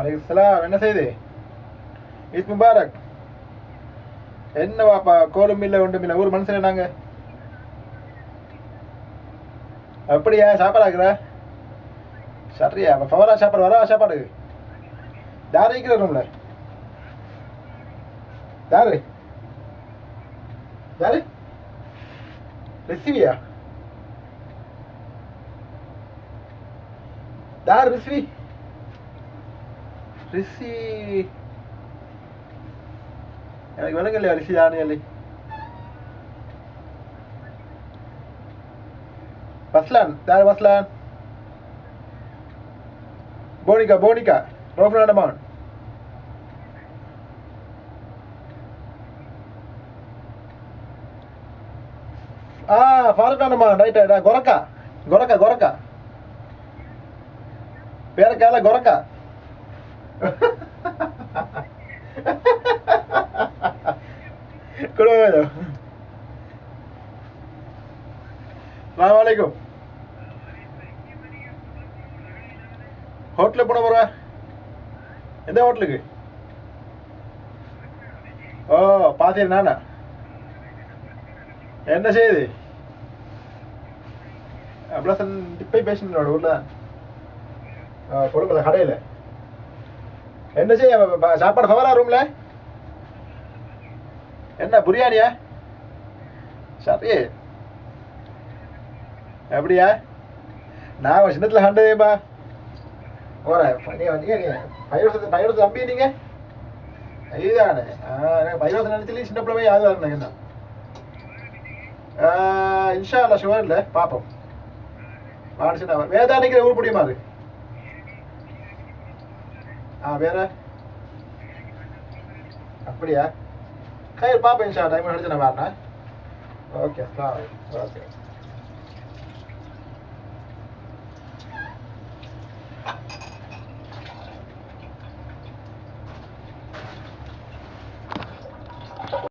வலைக்கம் என்ன செய்து ஈத் முபாரக். என்ன வாப்பா கோலும் இல்லை ஒன்றும் இல்லை, ஊர் மனுஷன் நாங்க. அப்படியா சாப்பாடு ஆக்குற? சரியா பவரா சாப்பாடு வரவா சாப்பாடு? யார் இருக்கிற ரூம்ல? யாரு யாரு ரிசிவியா? யார் ரிசிவி? ரிஷி எனக்கு விளங்க இல்லையா? ரிஷி யானு இல்லை. பஸ்லான் யார்? பஸ்லான் போனிகா போனிகா ரோஃபனாண்டமான். ஃபாரூக்காண்டமான் ரைட் ரைட்டா. கொரக்கா கொரக்கா கொரக்கா பேரக்கால கொரக்கா. கொடுங்க. அஸ்ஸலாமு அலைக்கும். ஹோட்டலுக்கு போன போறா? எந்த ஹோட்டலுக்கு? ஓ பாத்தீர் நானா? என்ன செய்யுது? அப்படிலாம் டிப்பை பேசினோட ஊர்ல கொடுக்கல கடையில். என்ன செய்ய சாப்பாடு ஃபவரா ரூம்ல? என்ன பிரியாணியா? சரி அப்படியா? நான் சின்னத்தில் கண்டதேப்பா. போகிறேன் பையன் தம்பி நீங்க இதுதானே? பையன் நினைச்சு சின்ன பிள்ளை யாரு வரணும் என்ன? இன்ஷா அல்லா ஷுவர் இல்லை பார்ப்போம். மானுஷன் வேதா நிற்கிற ஊர் பிடிக்குமா? வேற அப்படியா? கயிறு பாப்பேன் இன்ஷா டைம் எடுத்து நான் வரேன். Okay okay.